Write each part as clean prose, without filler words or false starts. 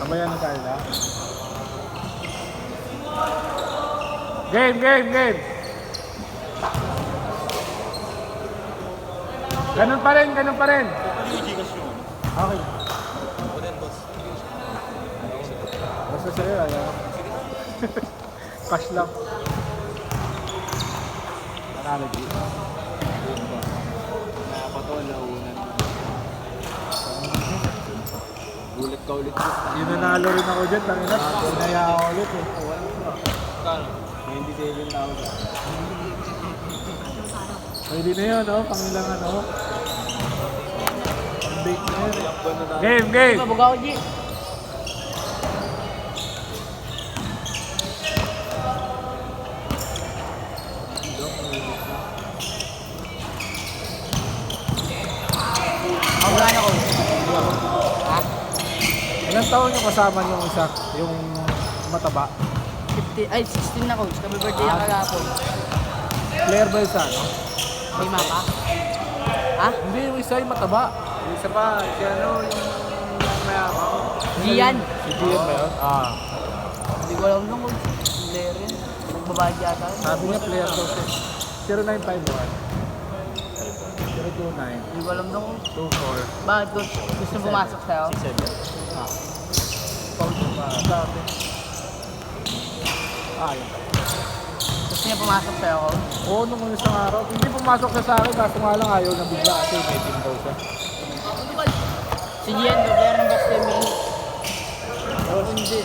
Sabayan na tayo na. Game, game, game. Ganun pa rin, ganun pa rin. Okay. Basta sa'yo, ayaw. Cash lang. Analogy. Napatol, launan. Gulat ka ulit. Yung nanalo rin ako dyan, tangina. Pinaya ako ulit eh. Kano? 27,000. Pwede na yun, no? Pangilang ano. Pang-bake na yun. Game, game! Mabuga ko, G. Mabuga na ko. Ha? Ilang taon yung kasama yung isa? Yung mataba? 50, ay, 16 na, coach. Kami birthday na kagapon. Player ba isa, no? May mapa? Ha? Hindi, yung isa yung mataba. Yung isa pa, si ano, yung mayabang. Gian. Si Gian ba yun? Ah. Hindi ko alam nung coach. Player yun. Magbabayad yata. Sabi niya player daw siya. 0951 029 Hindi ko alam nung coach. 24 Bakit coach? Gusto mo pumasok sa'yo? Ah. Pause pa. Dati. Ah, yun. Gusto niya pumasok sa'yo, coach? Oo, nung isang araw. Hindi pumasok siya sa akin, kaso nga lang ayaw na bigla kasi may team daw siya. Si Gian, player ng Box Demi. Oo, hindi.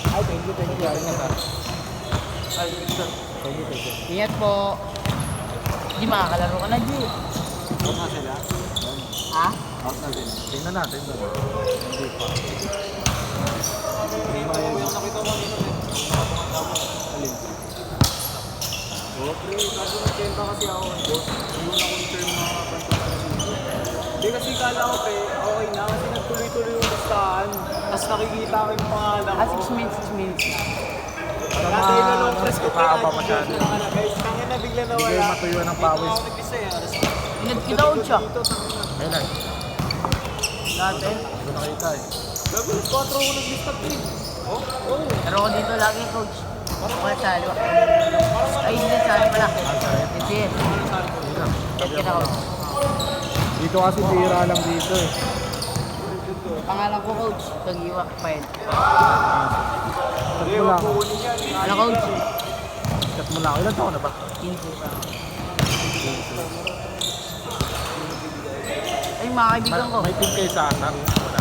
Ay, thank you. Ingat ha. Thank you. Ingat po. Hindi makakalaro ka na, G. Out na sila. Ha? Out na sila. Tingnan natin doon. Hindi pa. Yung nakita mo kanina eh. Alin? Oo, pre. Kaso nag-kenta kasi ako. Boss, hindi ko na-confirm na pantalan dito. Hindi kasi kala ko, pre, okay na. Kasi nagtuloy-tuloy yung listahan. Tapos nakikita ko yung pangalan ko. 6 minutes, 6 minutes. Para Dati yung long press ko, pre. makakapa masyado. Guys, tangin na bigla na Hindi wala. kayo matuyo ng pawis. Dito ako nag-isa eh. Ingat kita, coach, ah. Kailan? Dati. Ito nakita eh. Gabi, 4 ako nag-lista, pre. Oh? Oo. Pero ako dito lagi, coach. Okay, sa aliwa. Ay, hindi, sa aliwa pala. Hindi. Ingat kita, coach. Dito kasi tira lang dito eh. Pangalan ko, coach. Tagiwa, Pael. Chat mo lang. Ano, coach? Chat mo lang. Ilan taon na ba? 15 pa. Ay, mga kaibigan ko. May team kayo sa ata? Wala.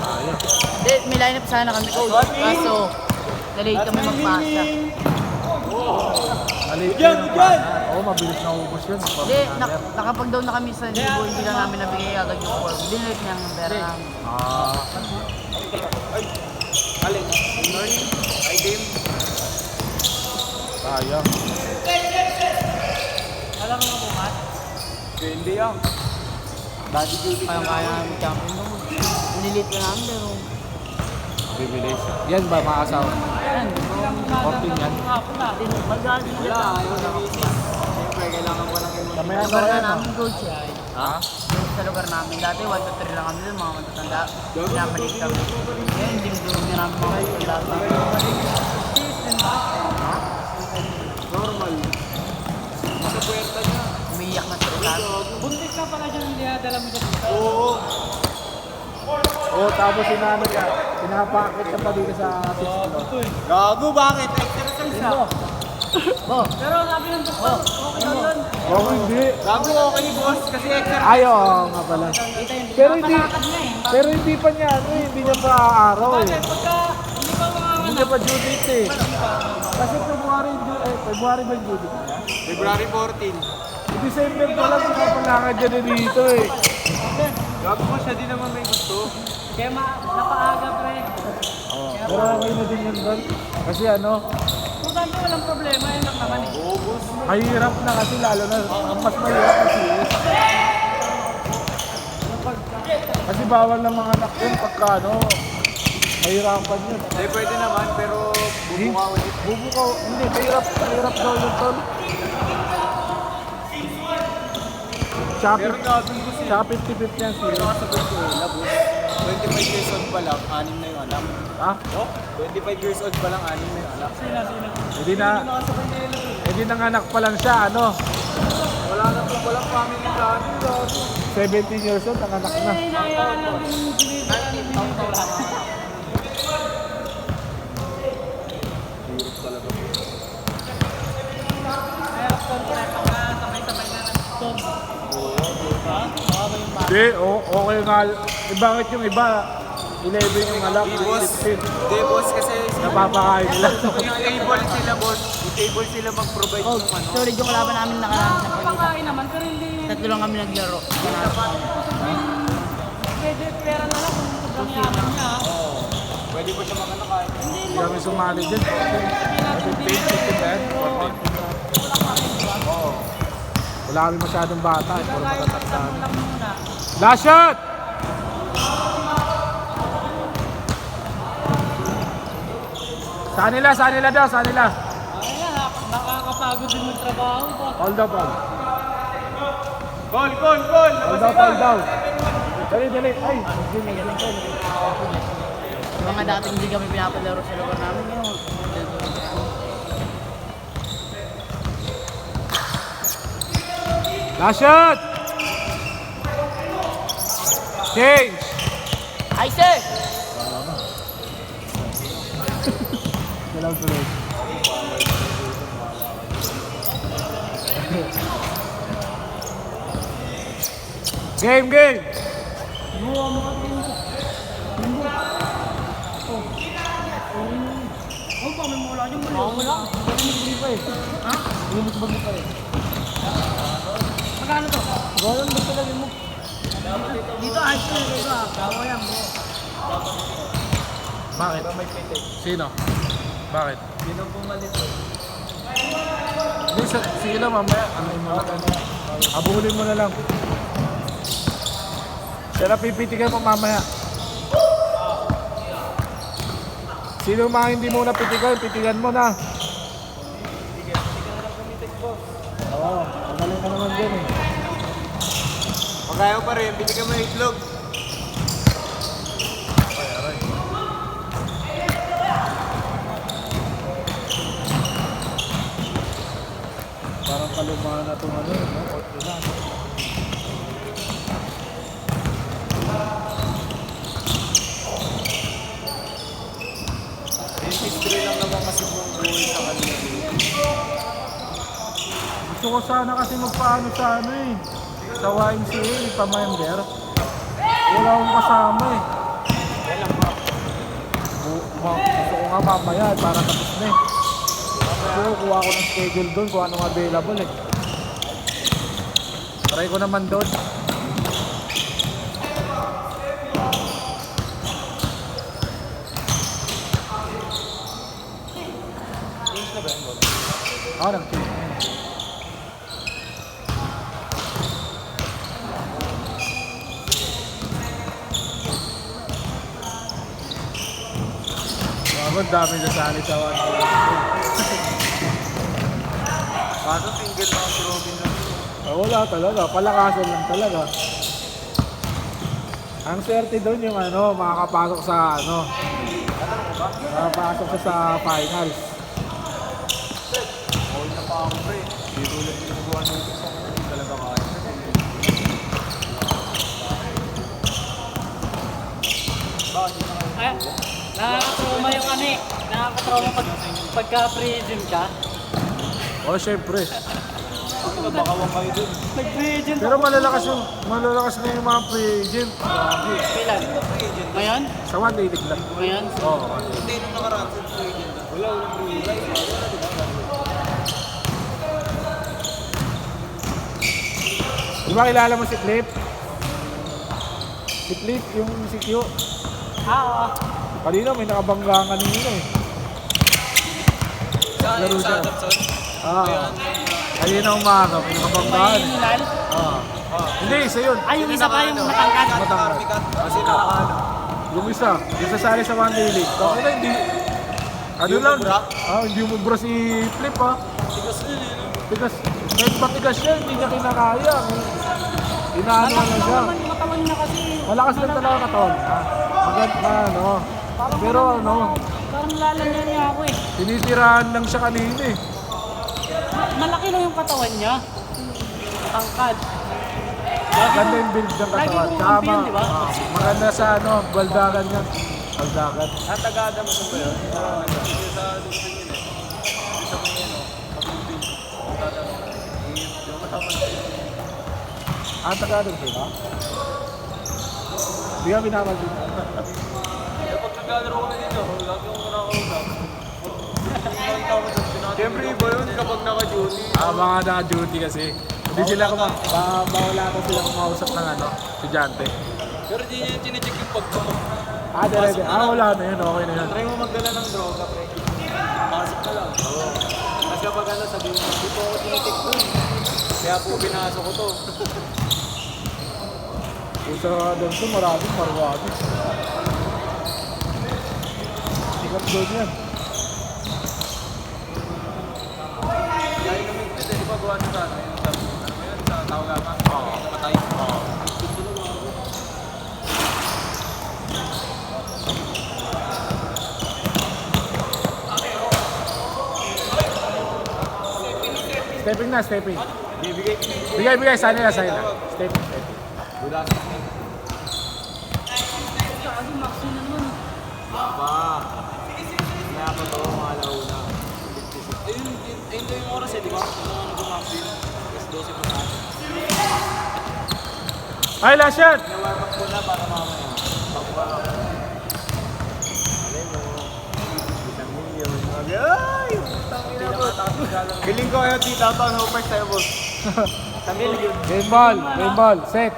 Ayun. Hindi, may lineup sana kami, coach. Kaso, na-late kami magpasa. Maliit yun ang pana. Oo, mabilis na ubos yun. Hindi, nakapag-down na kami sa libo, hindi lang namin nabigay agad yung form. Dinelete niya ang pera namin. Ah. Alin? Morning? Ay, game. Sayang. Alam mo nga po, Matt? Hindi yan. Daddy duty. Kaya namin champion mo. Nililate na namin, pero... Bibilis. Yan ba mga asawa? Yan, 14 yan. Mag-aaral Wala, ayaw na business. Siyempre, kailangan ko lang yung Kamay Sa ano lugar na yan? namin, coach. Ha? Sa lugar namin, dati 1 to 3 lang kami doon, mga matatanda. Pinapalik kami. Ngayon, hindi mo namin mga matatanda. normal. Sa puwerta niya. Umiiyak na sila. Buntis ka pala dyan, hindi dala mo dyan. Oo. Oo, tapos sinano ka. Pinapakit ka pa dito sa 6 floor. Gago, bakit? Exercise na. Oh, Pero sabi ng doktor, okay lang yun. Oo, hindi. Gago, okay boss. Kasi exercise. Ay, oo nga pala. Pero hindi, Nakakad na eh. pero hindi pa niya, ano eh, hindi niya pa araw eh. Bakit? Pagka hindi pa mga Hindi niya pa due date eh. Kasi February ba yung due date niya? February 14. December pa lang, pinapalakad niya na dito eh. Gago mo, siya din naman may gusto. kaya napaaga pre. Oo. Pero okay na din yun doon. Kasi ano, Kung dami walang problema, yun lang naman eh. Oo, boss. mahirap na kasi lalo na, ang mas mahirap kasi is. Kasi bawal ng mga anak yun pagka ano, mahirapan yun. Hindi, pwede naman, pero bubuka ulit. Bubukaw, hindi, mahirap daw yun tol. Pero Shopee, gago boss. Shopee 50-50 yan sila. Nakasagot ko, labos. 25 years old pa lang, 6 na yung anak. Ha? 25 years old pa lang, 6 na yung anak. Sino? Hindi na, hindi nanganak pa lang siya, ano? Wala na po, walang family planning. 17 years old, nanganak na. Eh, hinahayaan lang din yung binibigyan ni Binibigyan. Kaya, contract ka, sabay-sabay na ng stone. Hindi, okay nga. Eh, bakit yung iba? 11 yung anak, Di boss, 15. di boss kasi Napapakain nila. yung table sila boss, yung table sila mag-provide Oh, ng ano. sorry, yung kalaban namin nakaraan sa pagkita. Pagkain naman, pero hindi. Tatlo lang kami naglaro. Pwede pera na lang kung sobrang yaman niya. Pwede pa siya makanakain. Hindi kami sumali dyan. 15, 15, Oo. Wala kami masyadong bata. Puro Kaya matatandaan. lang muna. Last shot! Saan nila daw, saan nila? Ayan, nakakapagod din yung trabaho. Hold up, hold. Goal! Hold up. Dali. Ay, Mga dating hindi kami pinapalaro sa lugar namin ngayon. last shot! Change! Ay, sir! Dalang tuloy. Game! Oh, pa, may mula yung mula. Ha? Magkano to? Dito, ayos ko yung iba. Bawa yan mo. Bakit? Sino? Bakit? Sino pumalit? Hindi, sige lang mamaya. Ano yung mga abulin mo na lang. Pero pipitigan mo mamaya. Sino mga hindi mo na pitigan mo na. Oo, magaling ka naman dyan eh. Pag ayaw pa rin, bigyan mo yung itlog. Parang kalumaan na itong ano, no? Ilan? History lang naman kasi buong buhay sa kanila. Gusto ko sana kasi magpaano sa ano eh. Sa YMCA, pa-member. Wala akong kasama eh. Gusto ko nga mamaya para tapos na eh. So, kuha ko ng schedule doon kung anong available eh. Try ko naman doon. Nag-change na yun. Ang dami nasali sa one. Paano single round robin lang? Wala talaga, palakasan lang talaga. Ang swerte doon yung ano, makakapasok sa ano. Makakapasok ka sa finals. All na pa ako pre. Di tulad yung ginagawa nito sa akin. Hindi talaga kaya. Ay, nakakatrauma yung ano eh. Nakakatrauma pagka-free gym ka. Oh, syempre. Bakawang kayo dun. Nag-free gym Pero malalakas na yung mga free agent. Kailan? Ngayon? Sa one day league lang. Ngayon? Oo. Hindi nung nakaraan sa free agent. Wala, walang free agent. Di ba kilala mo si Clip? Si Clip, yung si Q. Oo. Kanina may nakabangga kanina eh. Saan Laro yung siya. sa Adamson? Kanina umaga, may nakabanggaan. May Hilal? Hindi, isa yun. Ay, yung isa pa yung matangkad. Matangkad. Kasi nakakaano. Yung isa, yung sasali sa one day league. Okay na, hindi. Ano Hindi lang? umubra? Hindi umubra si Flip ha. Tigas yun eh. Tigas, kahit matigas siya, hindi niya kinakaya. Inaano na siya. Katawan niya kasi. Malakas lang talaga katawan niya. Maganda ano. Pero ano, Parang lalanyan niya ako eh. tinitirahan lang siya kanina eh. Malaki lang yung katawan niya. Tangkad. Maganda yung build ng Lagi katawan. kong Tama. kampiyon, di ba? Maganda sa ano, baldagan yan. Baldagan. Tagada mo ba yun? Sa Luzon yun eh. Sa may ano, pag-ibig. Yung matapos. Tagalog ba? Hindi ka binabagin. Pag naglalaro ko na dito, lagi akong nakakausap. Siyempre iba yun kapag naka-duty. Mga naka-duty kasi. Hindi sila bawala ko sila kumausap ng ano, estudyante. Pero di niya chinecheck yung pagpapag. Dire. Wala na yun. Okay na yun. Try mo magdala ng droga, pre. Pasok ka lang. Oo. Tapos kapag ano, sabihin mo, di po ako tinitik ko. Kaya po pinasok ko to. Kung sa doon to, maraming marwagis. Sikat doon yan. Kaya yung namigpit eh, di ba gawa na sa ano, yung sabi mo, yun sa Taulaman. Oo. Patay. Oo. Stepping na, stepping. Bibigay. Bigay, sana na. Stepping. Good afternoon. Sabi, Maxi na naman. Pa. Kaya pa to, mga alauna. Ayun daw yung oras eh, di ba? Kung ano gumapin. Kasi 12 pa tayo. Ay, last shot! Nawarm up ko na para mamaya. Bakbara. Alin mo. 1 milyon. Ay! Tangina po. Feeling ko kayo, tita pa. No first tayo, boss. 1 milyon. Game ball. Set.